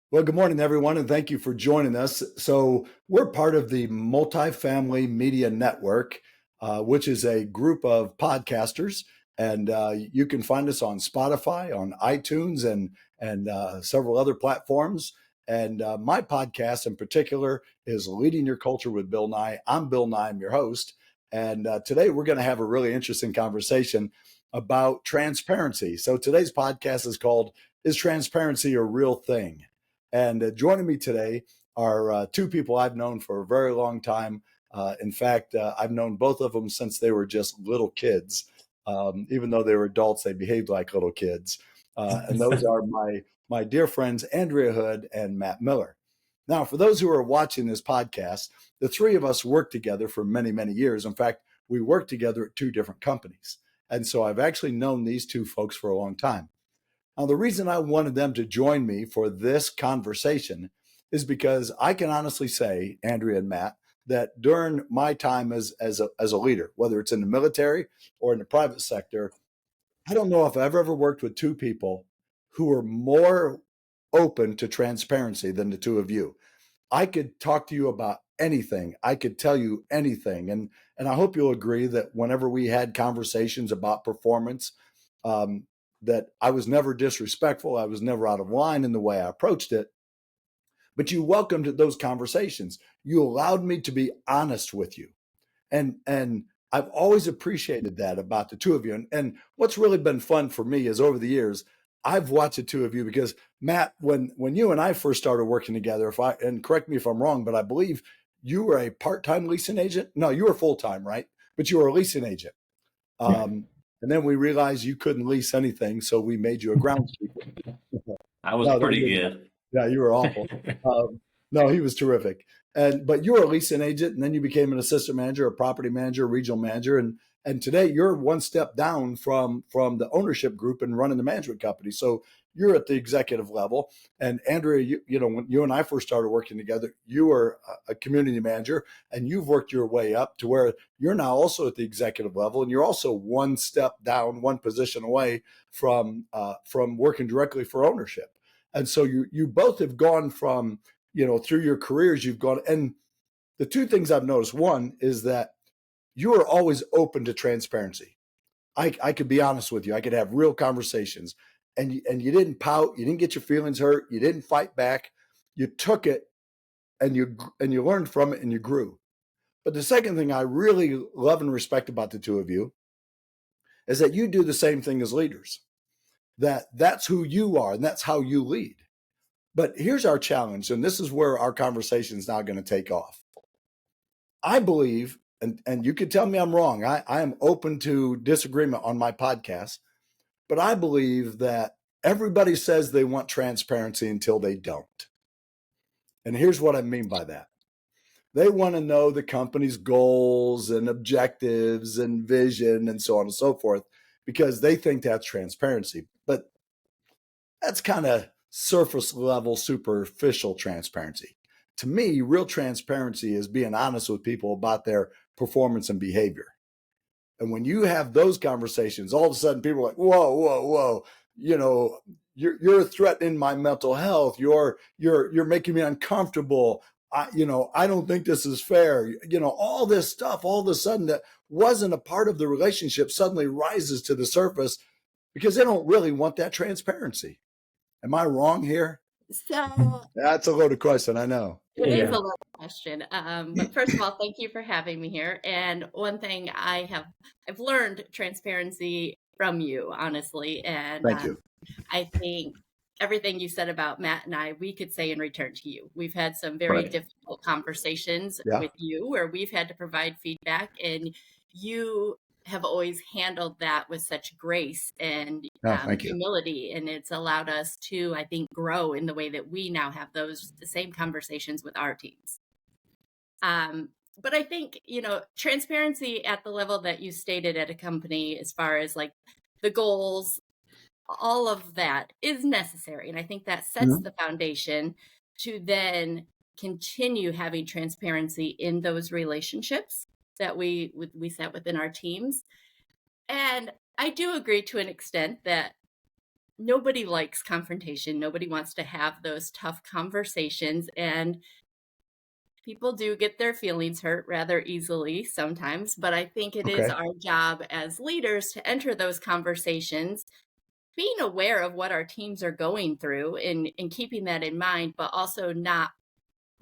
Well, good morning, everyone, and thank you for joining us. So, we're part of the Multifamily Media Network, which is a group of podcasters, and you can find us on Spotify, on iTunes, and several other platforms. And my podcast in particular is Leading Your Culture with Bill Nye. I'm Bill Nye, I'm your host, and today we're going to have a really interesting conversation about transparency. So, today's podcast is called "Is Transparency a Real Thing?" And joining me today are two people I've known for a very long time. In fact, I've known both of them since they were just little kids. Even though they were adults, they behaved like little kids. And those are my dear friends, Andrea Hood and Matt Miller. Now, for those who are watching this podcast, the three of us worked together for many, many years. In fact, we worked together at two different companies. And so I've actually known these two folks for a long time. Now, the reason I wanted them to join me for this conversation is because I can honestly say, Andrea and Matt, that during my time as a leader, whether it's in the military or in the private sector, I don't know if I've ever worked with two people who are more open to transparency than the two of you. I could talk to you about anything. I could tell you anything. And I hope you'll agree that whenever we had conversations about performance, um, that I was never disrespectful. I was never out of line in the way I approached it. But you welcomed those conversations. You allowed me to be honest with you. And I've always appreciated that about the two of you. And what's really been fun for me is over the years, I've watched the two of you because Matt, when you and I first started working together, and correct me if I'm wrong, but I believe you were a part-time leasing agent. No, you were full-time, right? But you were a leasing agent. Right. And then we realized you couldn't lease anything, so we made you a groundskeeper. I was No, pretty no, good. yeah, you were awful. No, he was terrific. But you were a leasing agent, and then you became an assistant manager, a property manager, a regional manager, and today you're one step down from the ownership group and running the management company. So you're at the executive level. And Andrea, you know, when you and I first started working together, you were a community manager, and you've worked your way up to where you're now also at the executive level, and you're also one step down, one position away from working directly for ownership. And so you both have gone from, through your careers, you've gone. And the two things I've noticed, one is that you are always open to transparency. I could be honest with you. I could have real conversations, and you didn't pout. You didn't get your feelings hurt. You didn't fight back. You took it, and you learned from it, and you grew. But the second thing I really love and respect about the two of you is that you do the same thing as leaders. That's who you are, and that's how you lead. But here's our challenge, and this is where our conversation is now going to take off. I believe, and you could tell me I'm wrong. I am open to disagreement on my podcast, but I believe that everybody says they want transparency until they don't. And here's what I mean by that. They want to know the company's goals and objectives and vision and so on and so forth because they think that's transparency. But that's kind of surface level, superficial transparency. To me, real transparency is being honest with people about their performance and behavior. And when you have those conversations, all of a sudden people are like, whoa, whoa, whoa, you're threatening my mental health. You're making me uncomfortable. I don't think this is fair. All this stuff, all of a sudden that wasn't a part of the relationship suddenly rises to the surface because they don't really want that transparency. Am I wrong here? So That's a loaded question, I know. it is a Yeah. little question. But first of all, thank you for having me here. And one thing I've learned transparency from you, honestly. And Thank you. I think everything you said about Matt and I, we could say in return to you. We've had some very Right. difficult conversations Yeah. with you where we've had to provide feedback, and you have always handled that with such grace and Oh, thank you. humility, and it's allowed us to, I think, grow in the way that we now have the same conversations with our teams. But I think, transparency at the level that you stated at a company, as far as like the goals, all of that is necessary. And I think that sets Mhm. the foundation to then continue having transparency in those relationships that we set within our teams. And I do agree to an extent that nobody likes confrontation. Nobody wants to have those tough conversations, and people do get their feelings hurt rather easily sometimes, but I think it is Okay. our job as leaders to enter those conversations, being aware of what our teams are going through and keeping that in mind, but also not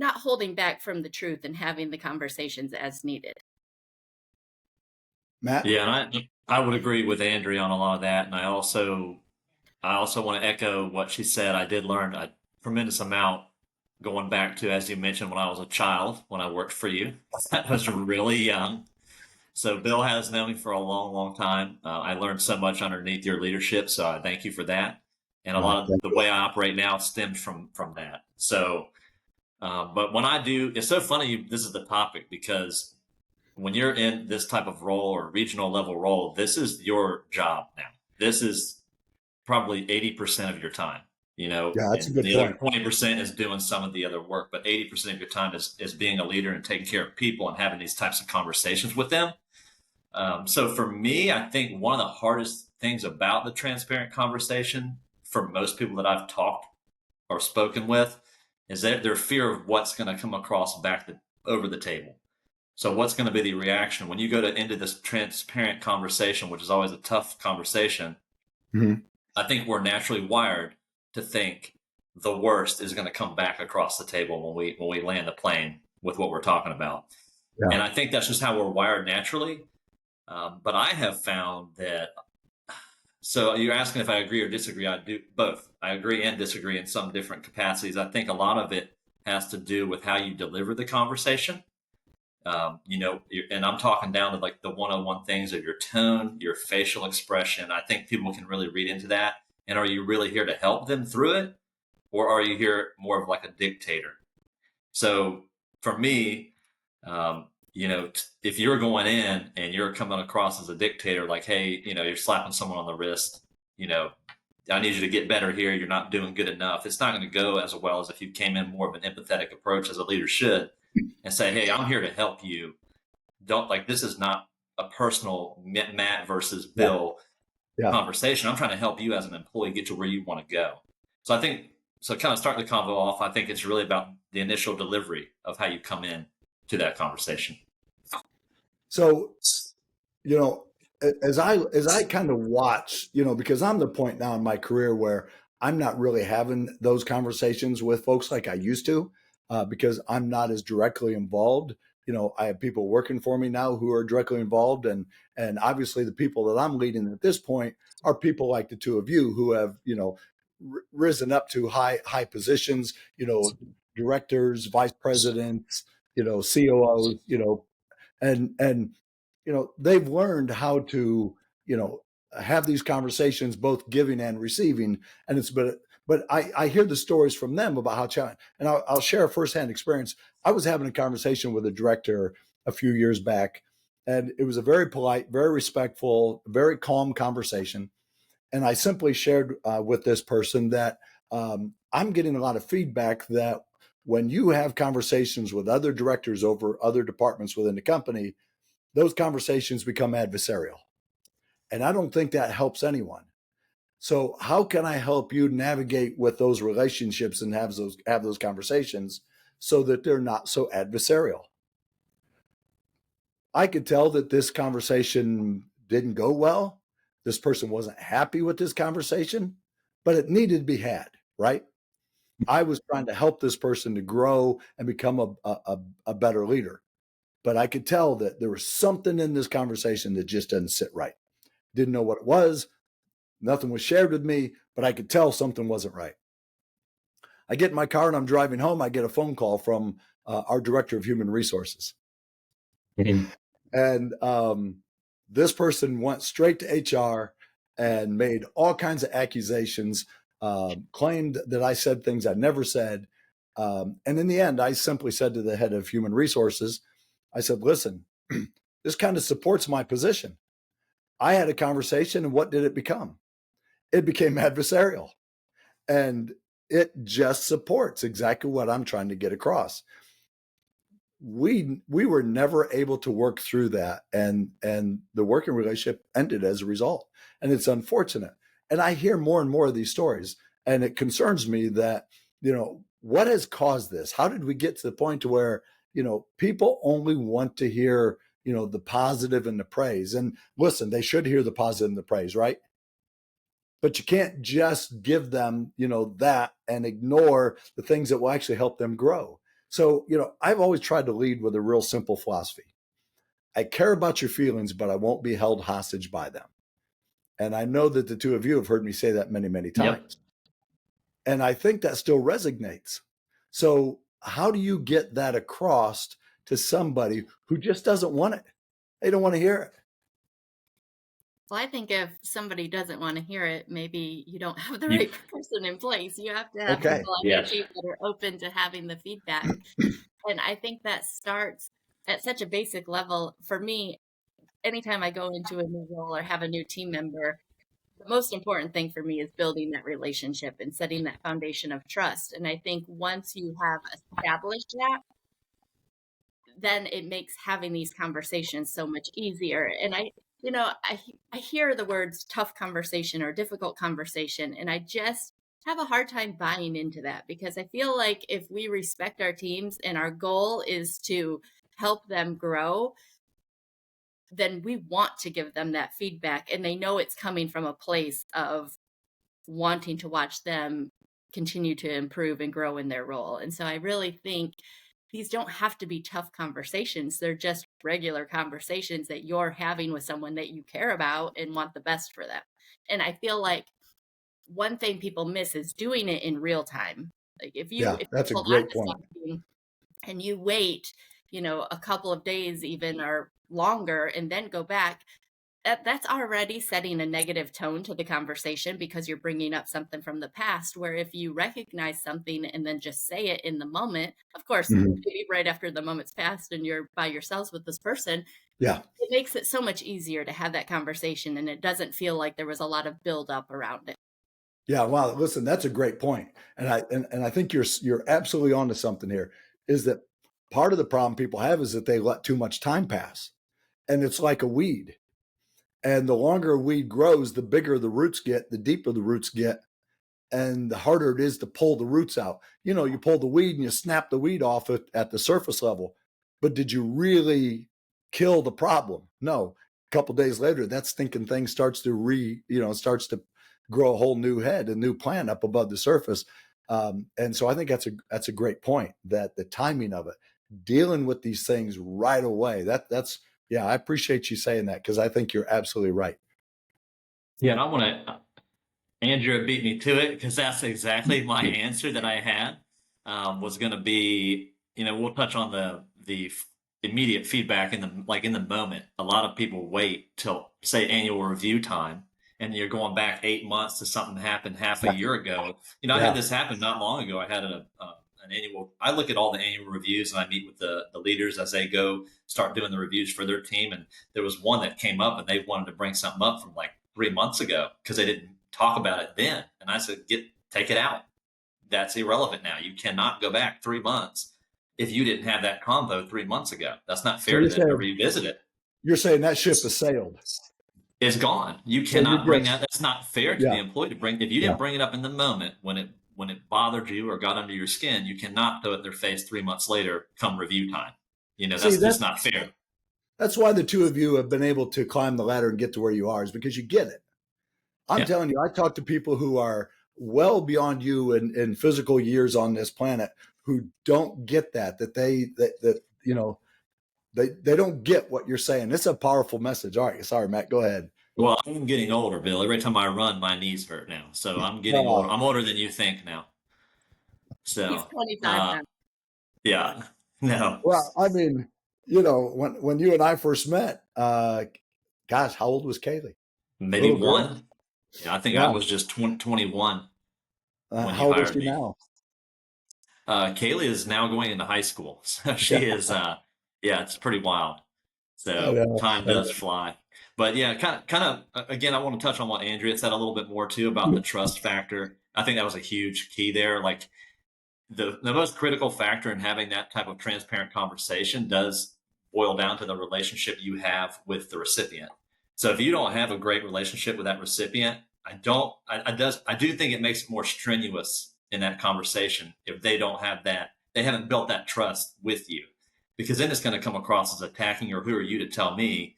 holding back from the truth and having the conversations as needed. Matt? Yeah, and I would agree with Andrea on a lot of that, and I also want to echo what she said. I did learn a tremendous amount going back to, as you mentioned, when I was a child, when I worked for you. I was really young. So Bill has known me for a long, long time. I learned so much underneath your leadership, so I thank you for that. And a lot of Thank the you. way I operate now stems from that. So, but when I do, it's so funny this is the topic because when you're in this type of role or regional level role, this is your job now. This is probably 80% of your time, Yeah, that's a and good the other point. 20% is doing some of the other work, but 80% of your time is being a leader and taking care of people and having these types of conversations with them. So for me, I think one of the hardest things about the transparent conversation for most people that I've talked or spoken with is that their fear of what's going to come across over the table. So what's going to be the reaction when you go into this transparent conversation, which is always a tough conversation? Mhm. I think we're naturally wired to think the worst is going to come back across the table when we land the plane with what we're talking about. Yeah. And I think that's just how we're wired naturally. But I have found that. So you're asking if I agree or disagree. I do both. I agree and disagree in some different capacities. I think a lot of it has to do with how you deliver the conversation. And I'm talking down to like the 101 things of your tone, your facial expression. I think people can really read into that. And are you really here to help them through it? Or are you here more of like a dictator? So for me, if you're going in and you're coming across as a dictator, like, hey, you're slapping someone on the wrist, you know, I need you to get better here. You're not doing good enough. It's not going to go as well as if you came in more of an empathetic approach as a leader should and say, hey, I'm here to help you. Don't like this is not a personal Matt versus Yeah. Bill Yeah. conversation. I'm trying to help you as an employee get to where you want to go. So I think so kind of starting the convo off, I think it's really about the initial delivery of how you come in to that conversation. So, you know, as I kind of watch, because I'm the point now in my career where I'm not really having those conversations with folks like I used to, because I'm not as directly involved. I have people working for me now who are directly involved, and obviously the people that I'm leading at this point are people like the two of you who have risen up to high positions, directors, vice presidents, COOs, and they've learned how to have these conversations, both giving and receiving. And but I hear the stories from them about how challenging, and I'll share a firsthand experience. I was having a conversation with a director a few years back, and it was a very polite, very respectful, very calm conversation. And I simply shared with this person that I'm getting a lot of feedback that when you have conversations with other directors over other departments within the company, those conversations become adversarial. And I don't think that helps anyone. So how can I help you navigate with those relationships and have those conversations so that they're not so adversarial? I could tell that this conversation didn't go well. This person wasn't happy with this conversation, but it needed to be had, right? I was trying to help this person to grow and become a better leader. But I could tell that there was something in this conversation that just didn't sit right. Didn't know what it was. Nothing was shared with me, but I could tell something wasn't right. I get in my car and I'm driving home. I get a phone call from our director of human resources. Mm-hmm. And this person went straight to HR and made all kinds of accusations, claimed that I said things I never said. And in the end, I simply said to the head of human resources, I said, listen, this kind of supports my position. I had a conversation, and what did it become? It became adversarial. And it just supports exactly what I'm trying to get across. We were never able to work through that, and the working relationship ended as a result. And it's unfortunate. And I hear more and more of these stories, and it concerns me that, what has caused this? How did we get to the point to where, people only want to hear, the positive and the praise? And listen, they should hear the positive and the praise, right? But you can't just give them, that and ignore the things that will actually help them grow. So, I've always tried to lead with a real simple philosophy. I care about your feelings, but I won't be held hostage by them. And I know that the two of you have heard me say that many, many times. Yep. And I think that still resonates. So how do you get that across to somebody who just doesn't want it? They don't want to hear it. Well, I think if somebody doesn't want to hear it, maybe you don't have the right person in place. You have to have people on your team that are open to having the feedback. And I think that starts at such a basic level. For me, anytime I go into a new role or have a new team member, the most important thing for me is building that relationship and setting that foundation of trust. And I think once you have established that, then it makes having these conversations so much easier. And I hear the words tough conversation or difficult conversation, and I just have a hard time buying into that, because I feel like if we respect our teams and our goal is to help them grow, then we want to give them that feedback, and they know it's coming from a place of wanting to watch them continue to improve and grow in their role. And so I really think these don't have to be tough conversations. They're just regular conversations that you're having with someone that you care about and want the best for them. And I feel like one thing people miss is doing it in real time. Like if that's a hold on great to point. something and you wait, a couple of days even or longer and then go back, that's already setting a negative tone to the conversation, because you're bringing up something from the past. Where if you recognize something and then just say it in the moment, of course, maybe right after the moment's passed and you're by yourselves with this person, it makes it so much easier to have that conversation, and it doesn't feel like there was a lot of buildup around it. Yeah, wow. Listen, that's a great point. And I think you're absolutely onto something here. Is that part of the problem people have is that they let too much time pass. And it's like a weed. And the longer a weed grows, the bigger the roots get, the deeper the roots get, and the harder it is to pull the roots out. You pull the weed and you snap the weed off at the surface level, but did you really kill the problem? No. A couple of days later, that stinking thing starts to starts to grow a whole new head, a new plant up above the surface. And so I think that's a great point, that the timing of it, dealing with these things right away. That's I appreciate you saying that, because I think you're absolutely right. Yeah, and I want to. Andrea beat me to it, because that's exactly my answer that I had. Was going to be, we'll touch on the immediate feedback in the moment. A lot of people wait till, say, annual review time, and you're going back 8 months to something that happened half a year ago. I had this happen not long ago. I had an annual. I look at all the annual reviews, and I meet with the leaders as they go start doing the reviews for their team. And there was one that came up, and they wanted to bring something up from like 3 months ago, because they didn't talk about it then. And I said, take it out. That's irrelevant now. You cannot go back 3 months if you didn't have that convo 3 months ago. That's not fair to them to revisit it. You're saying that ship has sailed. It's gone. You cannot bring that. That's not fair to the employee to bring. If you didn't bring it up in the moment when it bothered you or got under your skin, you cannot throw it in their face 3 months later come review time. That's just not fair. That's why the two of you have been able to climb the ladder and get to where you are, is because you get it. I'm telling you, I talk to people who are well beyond you in physical years on this planet, who don't get that they don't get what you're saying. It's a powerful message. All right. Sorry, Matt, go ahead. Well, I'm getting older, Bill. Every time I run, my knees hurt now. So I'm getting older. I'm older than you think now. So he's 25 now. Yeah. No. Well, I mean, when you and I first met, gosh, how old was Kaylee? Maybe one. Yeah, I think I was just 21 when how old is she me. now? Kaylee is now going into high school. So she is, it's pretty wild. So time does fly. But kind of, again, I want to touch on what Andrea said a little bit more too about the trust factor. I think that was a huge key there. Like the most critical factor in having that type of transparent conversation does boil down to the relationship you have with the recipient. So if you don't have a great relationship with that recipient, I do think it makes it more strenuous in that conversation if they don't have that, they haven't built that trust with you, because then it's going to come across as attacking, or who are you to tell me,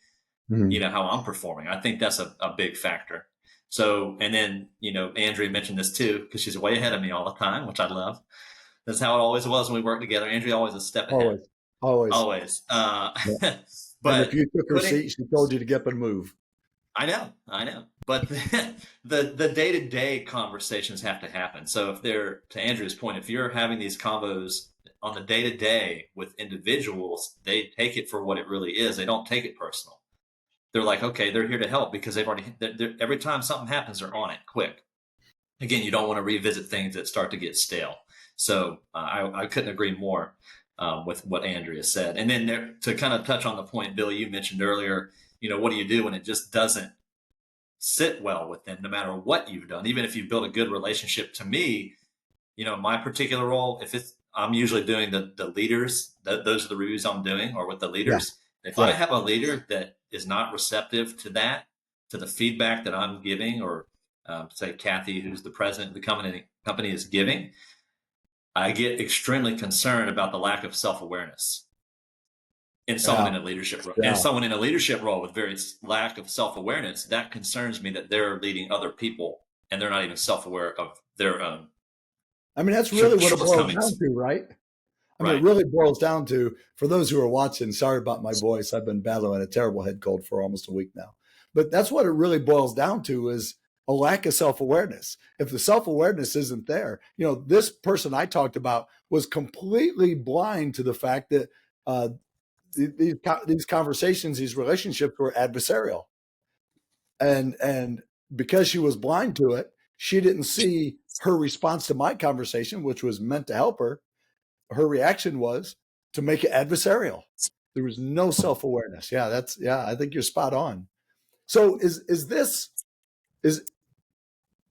Mhm. how I'm performing. I think that's a big factor. So, and then, Andrea mentioned this too, because she's way ahead of me all the time, which I love. That's how it always was when we worked together. Andrea always a step ahead, Always, always. always. Yeah. And if But you took her putting, seat, she told you to get up and move. I know, but the day to day conversations have to happen. So if they're, to Andrew's point, if you're having these combos on the day to day with individuals, they take it for what it really is. They don't take it personal. They're like, okay, they're here to help because every time something happens, they're on it quick. Again, you don't want to revisit things that start to get stale. So I couldn't agree more with what Andrea said. And then to kind of touch on the point, Bill, you mentioned earlier, what do you do when it just doesn't sit well with them, no matter what you've done, even if you build a good relationship? To me, my particular role, if it's, I'm usually doing the leaders, those are the reviews I'm doing, or with the Yeah, leaders. If I right. have a leader that is not receptive to that, to the feedback that I'm giving, or say Kathy, who's the president of the company is giving, I get extremely concerned about the lack of self-awareness in someone Yeah, in a leadership role. And yeah. someone in a leadership role with very lack of self-awareness, that concerns me, that they're leading other people and they're not even self-aware of their own I mean, that's really what it boils down shortcomings. to, right? I mean, it Right. really boils down to, for those who are watching, sorry about my voice. I've been battling a terrible head cold for almost a week now. But that's what it really boils down to, is a lack of self-awareness. If the self-awareness isn't there, this person I talked about was completely blind to the fact that uh, these conversations, these relationships were adversarial. And because she was blind to it, she didn't see her response to my conversation, which was meant to help her. Her reaction was to make it adversarial. There was no self-awareness. Yeah, I think you're spot on. So is this is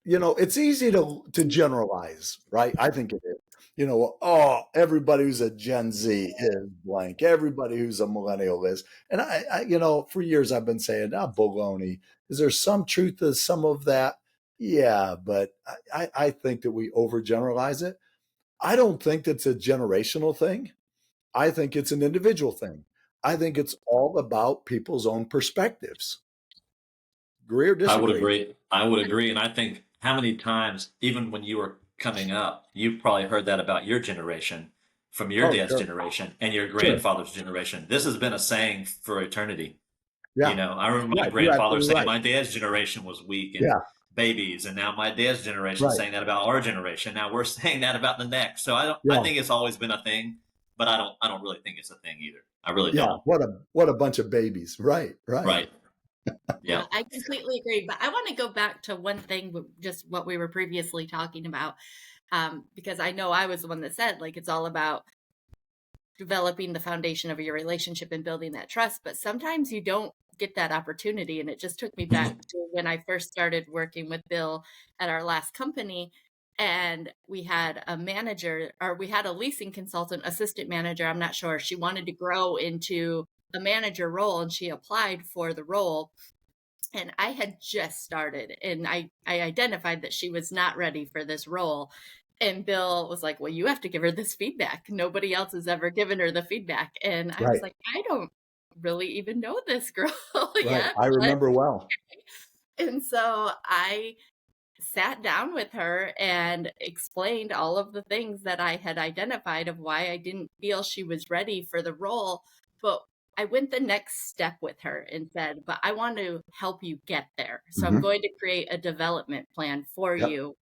it's easy to generalize, right? I think it is. Oh, everybody who's a Gen Z is blank. Everybody who's a millennial is. And for years I've been saying, baloney. Is there some truth to some of that? Yeah, but I think that we overgeneralize it. I don't think that's a generational thing. I think it's an individual thing. I think it's all about people's own perspectives. Agree or I would disagree? agree. I would agree. And I think, how many times, even when you were coming up, you probably heard that about your generation, from your Oh, dad's sure, generation and your sure. grandfather's generation. This has been a saying for eternity. Yeah, I remember my right. You're grandfather absolutely saying right. my dad's generation was weak and Yeah, babies, and now my dad's generation right. saying that about our generation. Now we're saying that about the next. So I Yeah, think it's always been a thing, but I don't really think it's a thing either. I really yeah. don't. What a bunch of babies. Right, right. Right. Yeah. Yeah, I completely agree. But I want to go back to one thing, just what we were previously talking about, because I know I was the one that said, like, it's all about developing the foundation of your relationship and building that trust. But sometimes you don't get that opportunity. And it just took me back Mhm. to when I first started working with Bill at our last company. And we had a manager, or we had a leasing consultant, assistant manager. I'm not sure. She wanted to grow into a manager role, and she applied for the role. And I had just started, and I identified that she was not ready for this role. And Bill was like, well, you have to give her this feedback. Nobody else has ever given her the feedback. And I was Right, like, I don't really even know this girl right. yet. I But, remember well. and so I sat down with her and explained all of the things that I had identified of why I didn't feel she was ready for the role. But I went the next step with her and said, but I want to help you get there. So I'm Hmm. going to create a development plan for Yep. you.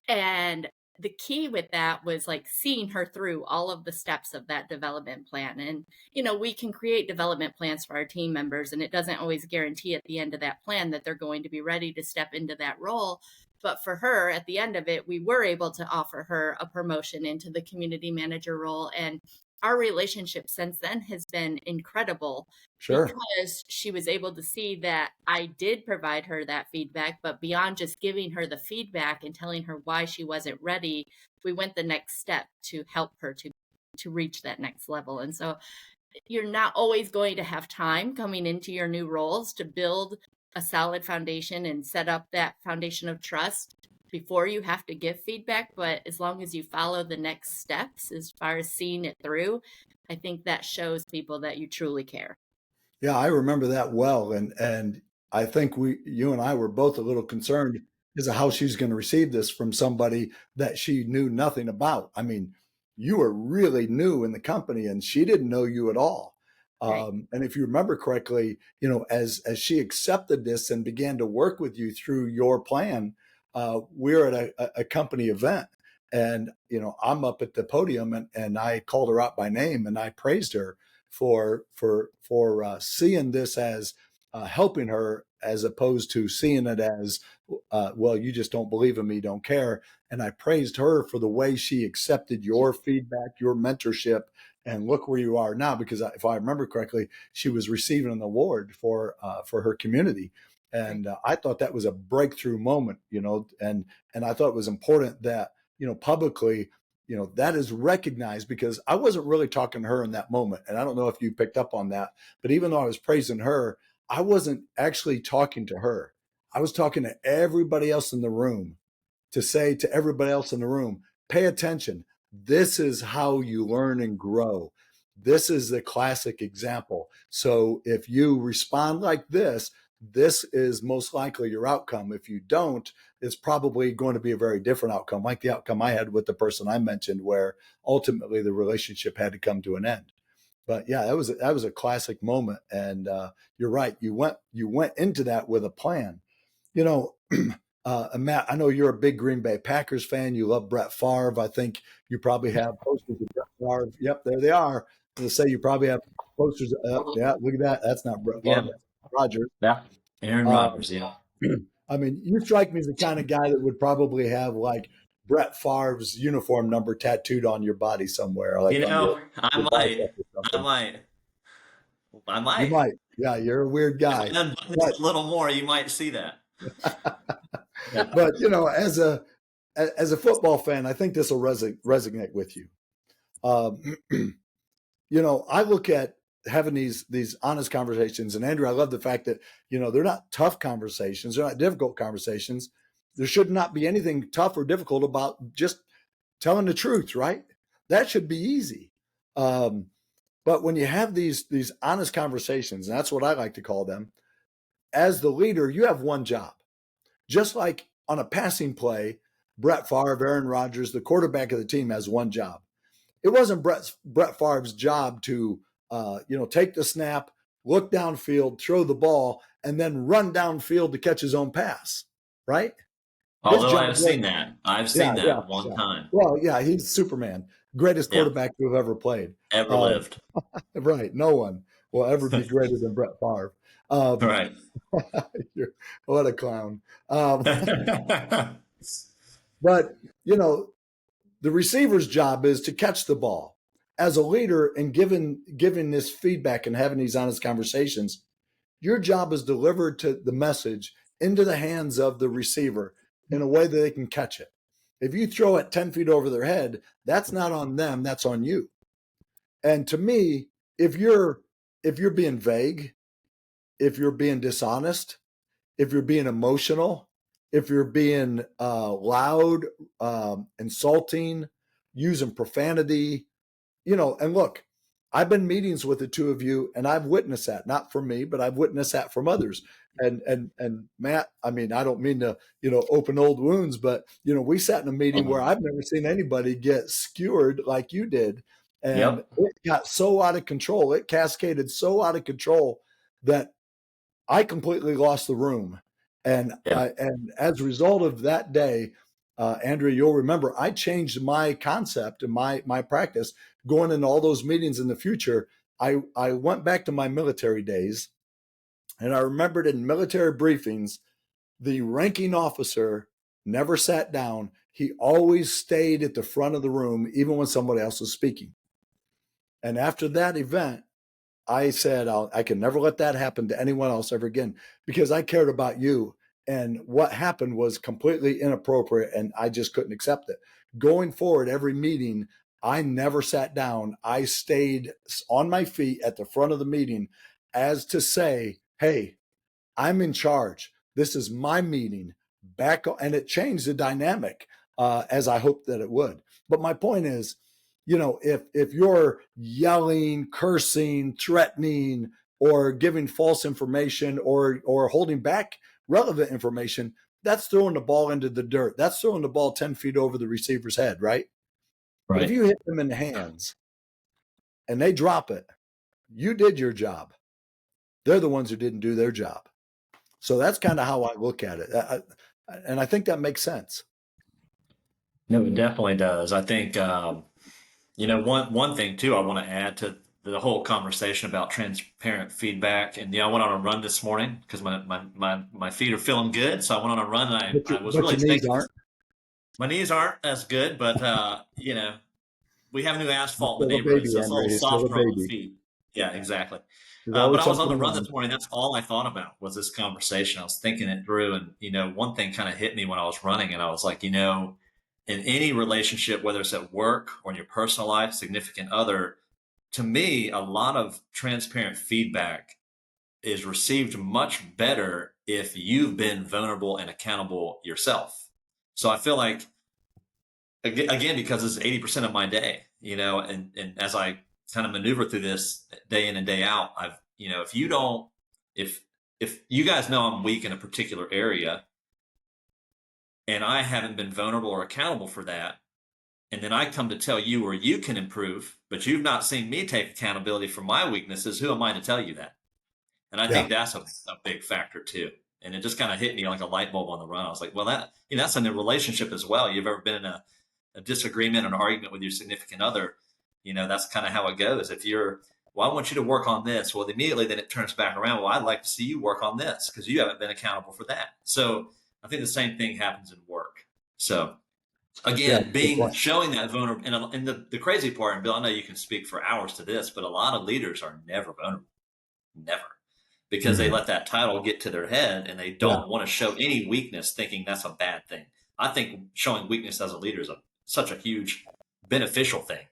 And the key with that was like seeing her through all of the steps of that development plan. And, we can create development plans for our team members, and it doesn't always guarantee at the end of that plan that they're going to be ready to step into that role. But for her, at the end of it, we were able to offer her a promotion into the community manager role. And our relationship since then has been incredible, Sure. because she was able to see that I did provide her that feedback. But beyond just giving her the feedback and telling her why she wasn't ready, we went the next step to help her to reach that next level. And so you're not always going to have time coming into your new roles to build a solid foundation and set up that foundation of trust before you have to give feedback. But as long as you follow the next steps as far as seeing it through, I think that shows people that you truly care. Yeah, I remember that well, and I think you and I were both a little concerned as to how she's going to receive this from somebody that she knew nothing about. I mean, you were really new in the company, and she didn't know you at all. Right. And if you remember correctly, as she accepted this and began to work with you through your plan, we're at a company event, and I'm up at the podium, and I called her out by name and I praised her for seeing this as helping her, as opposed to seeing it as well, you just don't believe in me, don't care. And I praised her for the way she accepted your feedback, your mentorship, and look where you are now. Because if I remember correctly, she was receiving an award for her community. And I thought that was a breakthrough moment, and I thought it was important that publicly, that is recognized, because I wasn't really talking to her in that moment. And I don't know if you picked up on that, but even though I was praising her, I wasn't actually talking to her. I was talking to everybody else in the room, to say to everybody else in the room, pay attention. This is how you learn and grow. This is the classic example. So if you respond like this is most likely your outcome. If you don't, it's probably going to be a very different outcome, like the outcome I had with the person I mentioned, where ultimately the relationship had to come to an end. But yeah, that was a classic moment. And you're right. You went into that with a plan. Matt, I know you're a big Green Bay Packers fan. You love Brett Favre. I think you probably have posters of Brett Favre. Yep, there they are. They say you probably have posters. Yeah, look at that. That's not Brett Favre. Yeah. That's Rodgers. Yeah. Aaron Rodgers. Yeah. I mean, you strike me as the kind of guy that would probably have like Brett Favre's uniform number tattooed on your body somewhere, like on I your bicep might. or I something. might. I You might. might. Yeah, you're a weird If I guy. unbutton But this a little more, you might see that. Yeah. but as a football fan, I think this will resonate with you. Um, I look at having these honest conversations, and Andrew, I love the fact that they're not tough conversations, they're not difficult conversations. There should not be anything tough or difficult about just telling the truth, right? That should be easy. But when you have these honest conversations, and that's what I like to call them, as the leader, you have one job. Just like on a passing play, Brett Favre, Aaron Rodgers, the quarterback of the team, has one job. It wasn't Brett Favre's job to take the snap, look downfield, throw the ball, and then run downfield to catch his own pass, right? His Although I job have was, seen that. I've yeah, seen yeah, that one yeah. time. Well, yeah, he's Superman, greatest Yeah. quarterback to have ever played. Ever lived. Right, no one will ever be greater than Brett Favre. Um, Right. what a clown. But the receiver's job is to catch the ball. As a leader and giving this feedback and having these honest conversations, your job is delivered to the message into the hands of the receiver in a way that they can catch it. If you throw it 10 feet over their head, that's not on them, that's on you. And to me, if you're being vague, if you're being dishonest, if you're being emotional, if you're being loud, insulting, using profanity, and look, I've been meetings with the two of you, and I've witnessed that, not from me, but I've witnessed that from others. And Matt, I mean, I don't mean to, open old wounds, but we sat in a meeting where I've never seen anybody get skewered like you did. And Yep. it got so out of control. It cascaded so out of control that I completely lost the room. And Yeah. and as a result of that day, Andrea, you'll remember I changed my concept and my practice going into all those meetings in the future. I went back to my military days, and I remembered in military briefings, the ranking officer never sat down. He always stayed at the front of the room, even when somebody else was speaking. And after that event, I said, I can never let that happen to anyone else ever again, because I cared about you. And what happened was completely inappropriate, and I just couldn't accept it. Going forward, every meeting, I never sat down. I stayed on my feet at the front of the meeting as to say, hey, I'm in charge. This is my meeting. And it changed the dynamic as I hoped that it would. But my point is, if you're yelling, cursing, threatening, or giving false information, or holding back relevant information, that's throwing the ball into the dirt. That's throwing the ball 10 feet over the receiver's head, right? But if Right. you hit them in the hands and they drop it, you did your job. They're the ones who didn't do their job. So that's kind of how I look at it. And I think that makes sense. No, it definitely does. I think, one thing too, I want to add to the whole conversation about transparent feedback. And I went on a run this morning because my feet are feeling good. So I went on a run and I was But really your knees thinking, aren't. my knees aren't as good, but we have new You're asphalt in the still a neighborhood, baby, so it's a little Andrea. You're still a softer on the baby. feet. Yeah, exactly. There's But always I was on something the run wrong. this morning. That's all I thought about was this conversation. I was thinking it through, and one thing kind of hit me when I was running, and I was like, in any relationship, whether it's at work or in your personal life, significant other, to me, a lot of transparent feedback is received much better if you've been vulnerable and accountable yourself. So I feel like, again, because it's 80% of my day, and as I kind of maneuver through this day in and day out, if you don't, if you guys know I'm weak in a particular area and I haven't been vulnerable or accountable for that, and then I come to tell you where you can improve, but you've not seen me take accountability for my weaknesses, who am I to tell you that? And I Yeah. think that's a big factor too. And it just kind of hit me like a light bulb on the run. I was like, well, that's in a relationship as well. You've ever been in a disagreement, an argument with your significant other, that's kind of how it goes. If you're, well, I want you to work on this. Well, immediately then it turns back around. Well, I'd like to see you work on this because you haven't been accountable for that. So I think the same thing happens in work. So Yeah. again, Good point. showing that vulnerable, and the crazy part, and Bill, I know you can speak for hours to this, but a lot of leaders are never vulnerable, never, because they Mhm. let that title get to their head and they Yeah. don't want to show any weakness, thinking that's a bad thing. I think showing weakness as a leader is such a huge beneficial thing.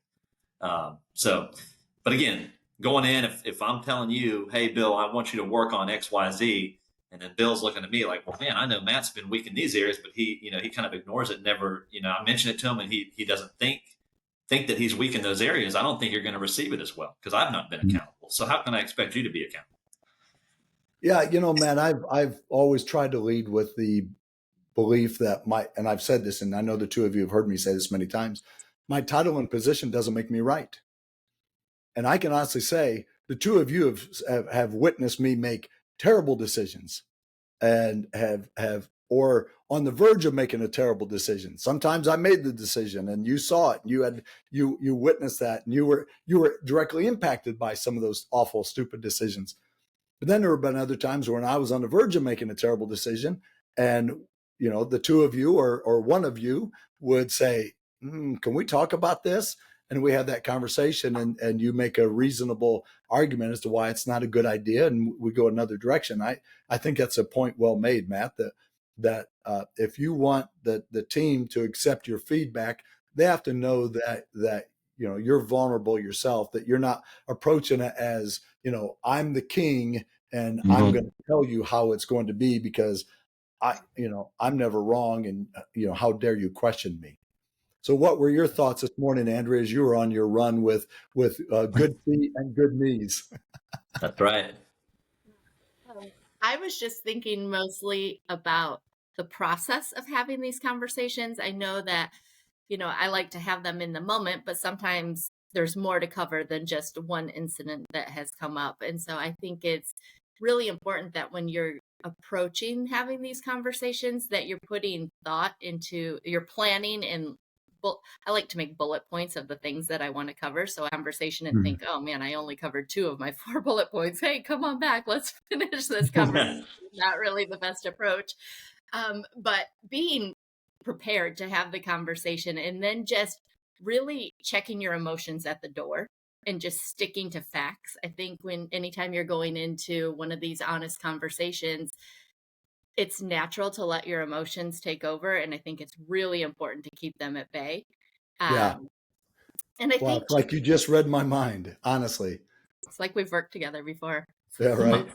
But again, going in, if I'm telling you, hey, Bill, I want you to work on X, Y, Z, and then Bill's looking at me like, well, man, I know Matt's been weak in these areas, but he kind of ignores it. Never, I mention it to him and he doesn't think that he's weak in those areas. I don't think you're going to receive it as well because I've not been accountable. So how can I expect you to be accountable? Yeah, man, I've always tried to lead with the belief that and I've said this, and I know the two of you have heard me say this many times, my title and position doesn't make me right. And I can honestly say the two of you have witnessed me make terrible decisions and have or on the verge of making a terrible decision. Sometimes I made the decision and you saw it. You witnessed that, and you were directly impacted by some of those awful, stupid decisions. But then there have been other times when I was on the verge of making a terrible decision, and the two of you or one of you would say, "Can we talk about this?" And we have that conversation, and you make a reasonable argument as to why it's not a good idea, and we go another direction. I think that's a point well made, Matt. That if you want the team to accept your feedback, they have to know that you're vulnerable yourself, that you're not approaching it as I'm the king and I'm going to tell you how it's going to be because I'm never wrong, and how dare you question me. So what were your thoughts this morning, Andrea, as you were on your run with good feet and good knees? That's right. I was just thinking mostly about the process of having these conversations. I know that, I like to have them in the moment, but sometimes there's more to cover than just one incident that has come up. And so I think it's really important that when you're approaching having these conversations, that you're putting thought into your planning and I like to make bullet points of the things that I want to cover. So a conversation and think, oh man, I only covered 2 of my 4 bullet points. Hey, come on back. Let's finish this conversation. Not really the best approach. But being prepared to have the conversation and then just really checking your emotions at the door and just sticking to facts. I think anytime you're going into one of these honest conversations, it's natural to let your emotions take over. And I think it's really important to keep them at bay. Yeah. Um, and I Well, think it's like you just read my mind, honestly. it's like we've worked together before. Yeah, right.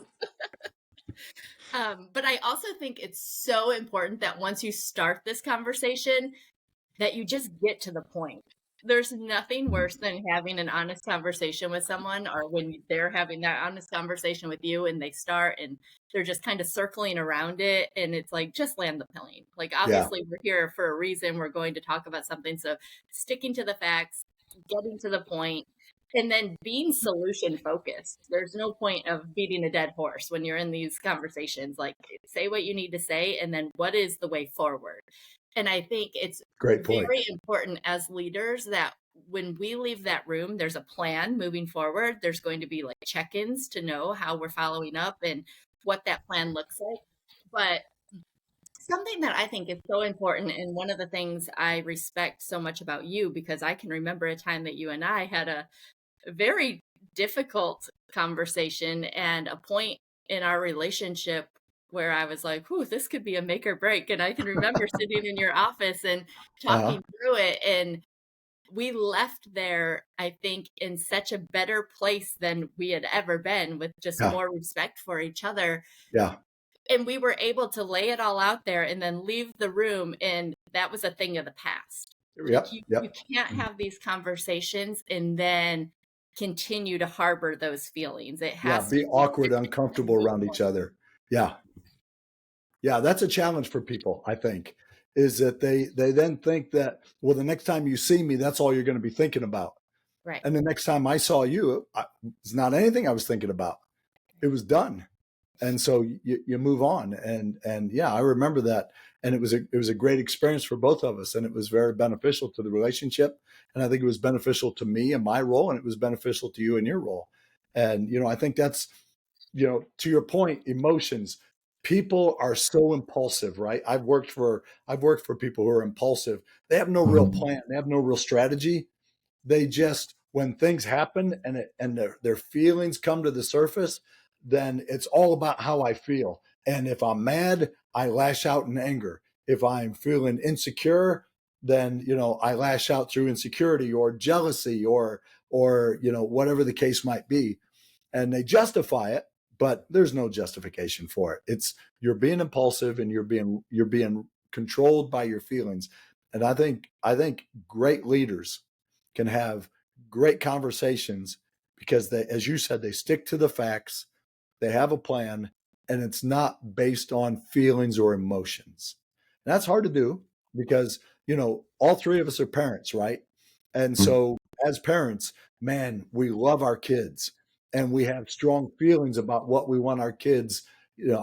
But I also think it's so important that once you start this conversation, that you just get to the point. There's nothing worse than having an honest conversation with someone, or when they're having that honest conversation with you and they start and they're just kind of circling around it. And it's like, just land the plane. Like, Yeah. obviously, we're here for a reason. We're going to talk about something. So, sticking to the facts, getting to the point, and then being solution focused. There's no point of beating a dead horse when you're in these conversations. Like, say what you need to say, and then what is the way forward? And I think it's Great point. very important as leaders that when we leave that room, there's a plan moving forward. There's going to be like check-ins to know how we're following up and what that plan looks like. But something that I think is so important, and one of the things I respect so much about you, because I can remember a time that you and I had a very difficult conversation and a point in our relationship where I was like, "Whew, this could be a make or break." And I can remember sitting in your office and Uh-huh. talking through it. And we left there, I think, in such a better place than we had ever been, with just Yeah. more respect for each other. Yeah. And we were able to lay it all out there and then leave the room. And that was a thing of the past. Like, Yep. you Yep. can't have these conversations and then continue to harbor those feelings. It Yeah. has to Be be awkward, really uncomfortable around each other. Yeah. Yeah. That's a challenge for people, I think, is that they then think that, well, the next time you see me, that's all you're going to be thinking about. right. And the next time I saw you, it's not anything I was thinking about. It was done. And so you move on. And yeah, I remember that. And it was a great experience for both of us. And it was very beneficial to the relationship. And I think it was beneficial to me and my role, and it was beneficial to you and your role. And, I think that's, to your point, emotions. People are so impulsive, right? I've worked for people who are impulsive. They have no real plan. They have no real strategy. They just, when things happen and their feelings come to the surface, then it's all about how I feel. And if I'm mad, I lash out in anger. If I'm feeling insecure, then I lash out through insecurity or jealousy or whatever the case might be. And they justify it, but there's no justification for it. It's, you're being impulsive and you're being controlled by your feelings. And I think great leaders can have great conversations because they, as you said, they stick to the facts, they have a plan, and it's not based on feelings or emotions. And that's hard to do because, all three of us are parents, right? And so as parents, man, we love our kids and we have strong feelings about what we want our kids,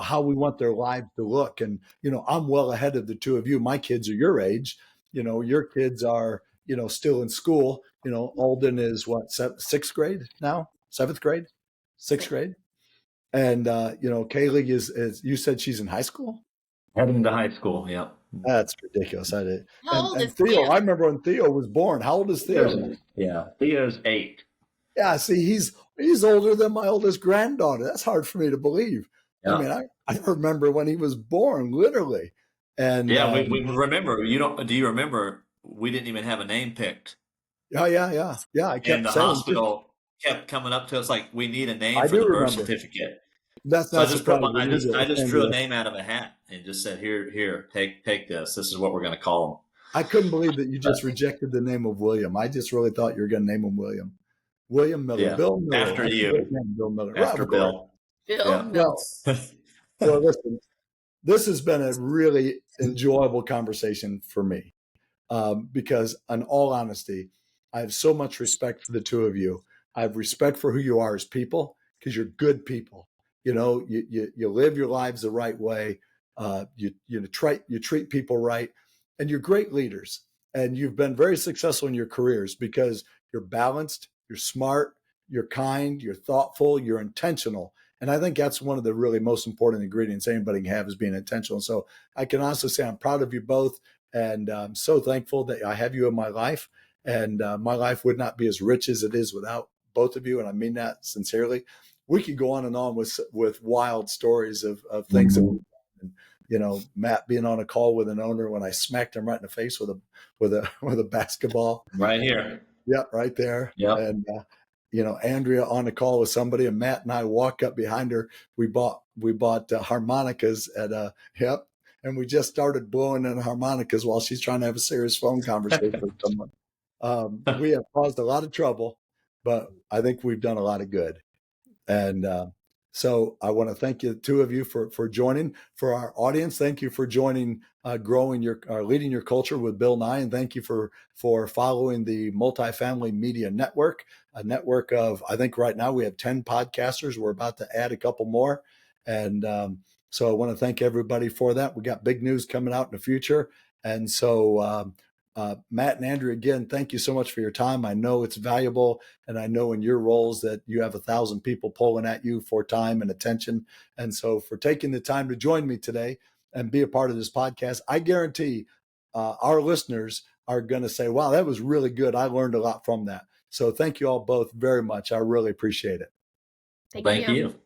how we want their lives to look. And, I'm well ahead of the two of you. My kids are your age. Your kids are, still in school. Alden is what, sixth grade now, seventh grade, sixth grade. And, Kaylee is, you said she's in high school? Heading to high school. Yeah. That's ridiculous. I did. How old And is Theo, Theo? I remember when Theo was born. How old is Theo? Yeah. Theo's 8. Yeah, see, he's older than my oldest granddaughter. That's hard for me to believe. Yeah. I mean, I remember when he was born, literally. And Yeah, we remember. Do you remember we didn't even have a name picked? yeah. I And kept the saying, hospital kept coming up to us like, we need a name I for do the birth remember. certificate. That's So not surprising either. I just drew a Andrea. name out of a hat and just said, here, take this. This is what we're going to call I couldn't believe that you him. just rejected the name of William. I just really thought you were going to name him William. William Miller. Yeah. Bill Miller. After That's a you. great name, Bill Miller. After Of course. Bill. Bill Yeah. Miller. Well, listen, this has been a really enjoyable conversation for me because, in all honesty, I have so much respect for the two of you. I have respect for who you are as people because you're good people. You live your lives the right way. You treat people right, and you're great leaders. And you've been very successful in your careers because you're balanced, you're smart, you're kind, you're thoughtful, you're intentional. And I think that's one of the really most important ingredients anybody can have is being intentional. So I can honestly say I'm proud of you both. And I'm so thankful that I have you in my life. And my life would not be as rich as it is without both of you. And I mean that sincerely. We could go on and on with wild stories of things that we've done. And, Matt being on a call with an owner when I smacked him right in the face with a basketball. Right here. Yeah, right there. Yep. And Andrea on a call with somebody, and Matt and I walk up behind her. We bought harmonicas at yep, and we just started blowing in harmonicas while she's trying to have a serious phone conversation with someone. We have caused a lot of trouble, but I think we've done a lot of good. And so I want to thank you, the two of you, for joining. For our audience, thank you for joining, leading your culture with Bill Nye, and thank you for following the Multifamily Media Network, a network of, I think right now we have 10 podcasters. We're about to add a couple more, and so I want to thank everybody for that. We got big news coming out in the future, and so. Matt and Andrea, again, thank you so much for your time. I know it's valuable, and I know in your roles that you have 1,000 people pulling at you for time and attention. And so for taking the time to join me today and be a part of this podcast, I guarantee our listeners are going to say, wow, that was really good. I learned a lot from that. So thank you all both very much. I really appreciate it. Thank you.